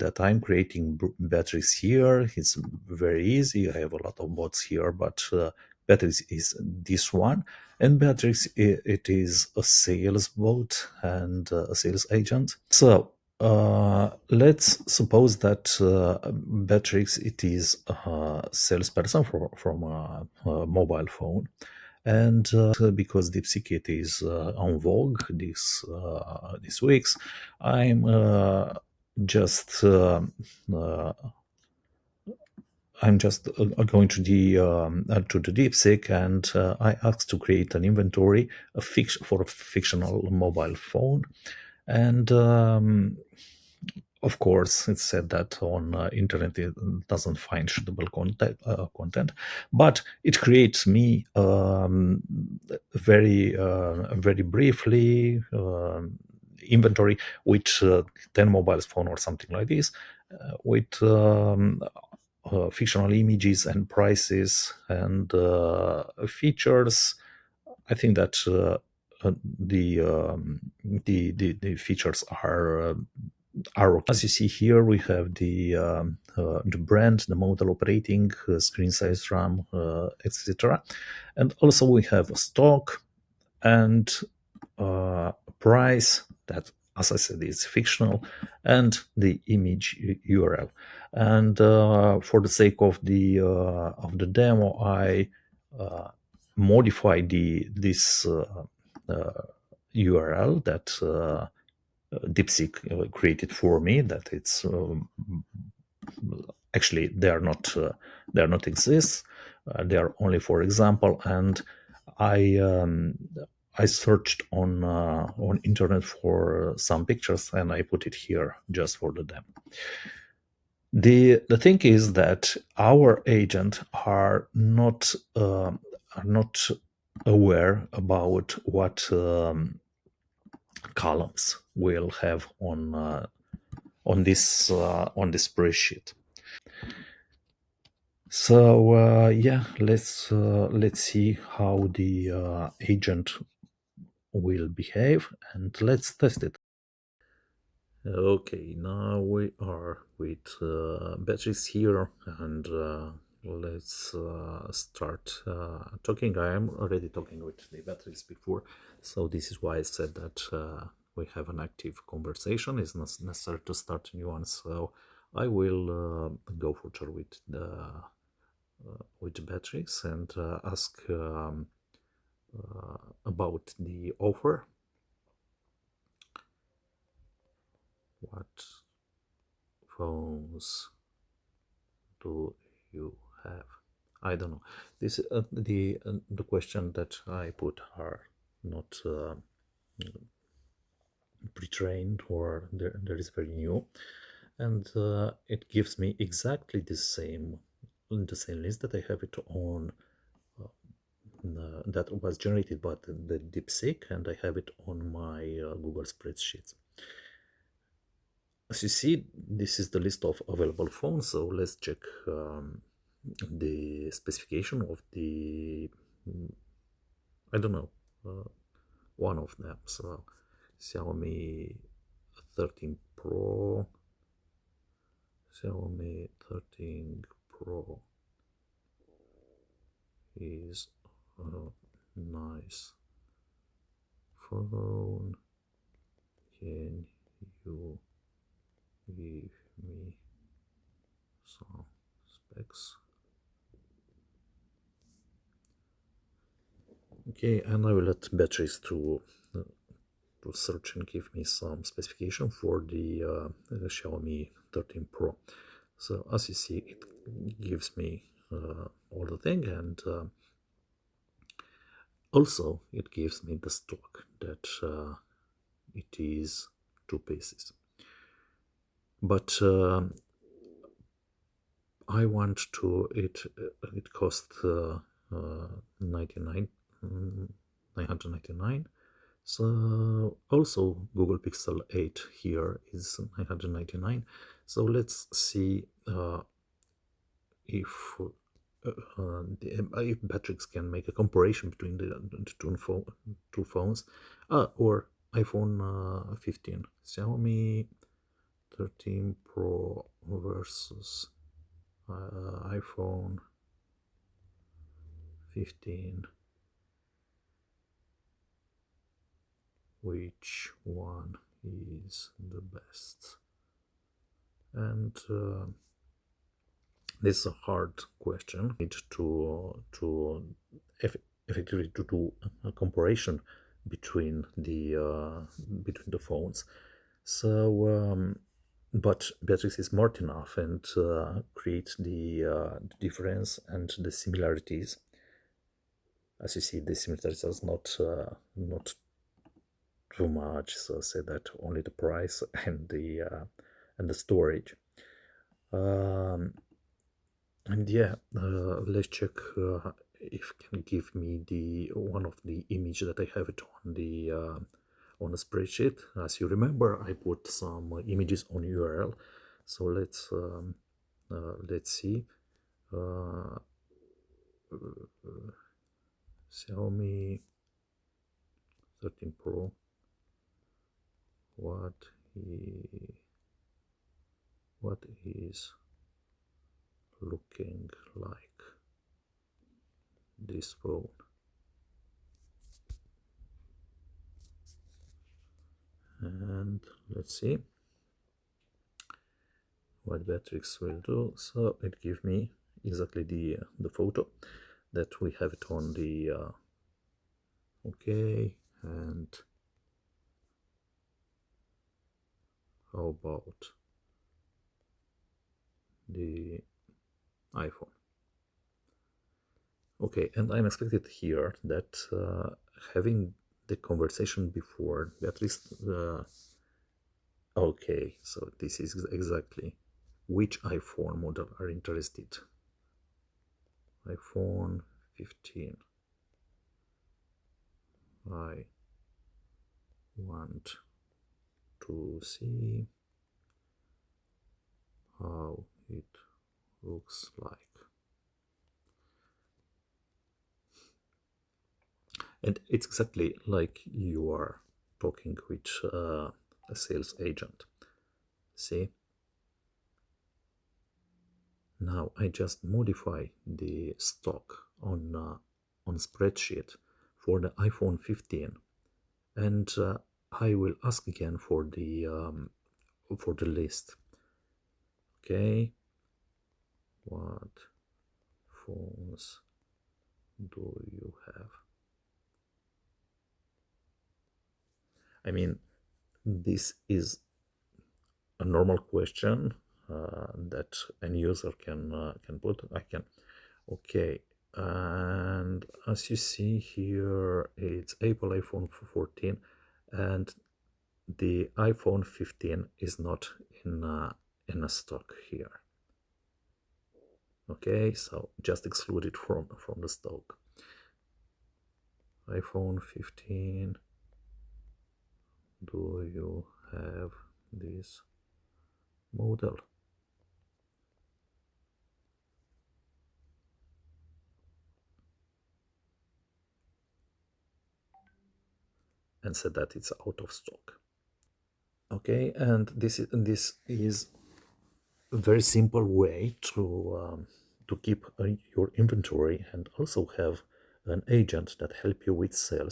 that I'm creating Beatrix here. It's very easy. I have a lot of bots here, but Beatrix is this one. And Beatrix, it is a sales bot and a sales agent. So let's suppose that Beatrix, it is a salesperson from a mobile phone. And because DeepSeek it is on vogue these weeks, I'm just I'm just going to the DeepSeek, and I asked to create an inventory for a fictional mobile phone, and of course, it said that on internet it doesn't find suitable content, but it creates me very briefly inventory with 10 mobile phone or something like this, with fictional images and prices and features. I think that the features are okay. As you see here, we have the brand, the model operating, screen size, RAM, etc. And also we have a stock and price that, as I said, is fictional, and the image URL. And for the sake of the demo, I modify this URL that DeepSeek created for me. That it's actually they are not exist. They are only for example, and I searched on internet for some pictures, and I put it here just for the demo. The thing is that our agent are not aware about what columns we'll have on this spreadsheet. So yeah, let's see how the agent will behave, and let's test it. Okay, now we are with Beatrix here, and let's start talking. I am already talking with the Beatrix before, so this is why I said that we have an active conversation. It's not necessary to start a new one, so I will go further with Beatrix and ask about the offer. What phones do you have? I don't know. This the question that I put are not pre-trained, or there is very new, and it gives me exactly the same list that I have it on that was generated by the DeepSeek, and I have it on my Google spreadsheets. As you see, this is the list of available phones, so let's check the specification of the, I don't know, one of them. So Xiaomi 13 Pro, Xiaomi 13 Pro is a nice phone. Can you give me some specs? Okay, and I will let Beatrix to search and give me some specification for the Xiaomi 13 Pro. So as you see, it gives me all the thing, and also it gives me the stock that it is 2 pieces. But I want to it costs 999. So also Google Pixel 8 here is 999. So let's see if Beatrix can make a comparison between the two phones, or iPhone 15, Xiaomi 13 Pro versus iPhone 15. Which one is the best? And this is a hard question. Need to effectively to do a comparison between the phones. So, but Beatrix is smart enough and creates the difference and the similarities. As you see, the similarities are not too much. So say that only the price and the storage. And yeah, let's check if can give me the one of the image that I have it on a spreadsheet. As you remember, I put some images on URL. So let's see. Xiaomi 13 Pro. What is looking like this phone? And let's see what Beatrix will do. So it gives me exactly the photo that we have it on the okay. And how about the iPhone? Okay, and I'm expected here that having the conversation before, at least okay, so this is exactly which iPhone model are interested. iPhone 15. I want to see how it looks like. And it's exactly like you are talking with a sales agent. See? Now I just modify the stock on spreadsheet for the iPhone 15, and I will ask again for the list. Okay, what phones do you have? I mean, this is a normal question that any user can put. I can. Okay, and as you see here, it's Apple iPhone 14, and the iPhone 15 is not in a stock here. Okay, so just exclude it from the stock. iPhone 15. Do you have this model? And said that it's out of stock. Okay, and this is a very simple way to keep your inventory and also have an agent that help you with sales.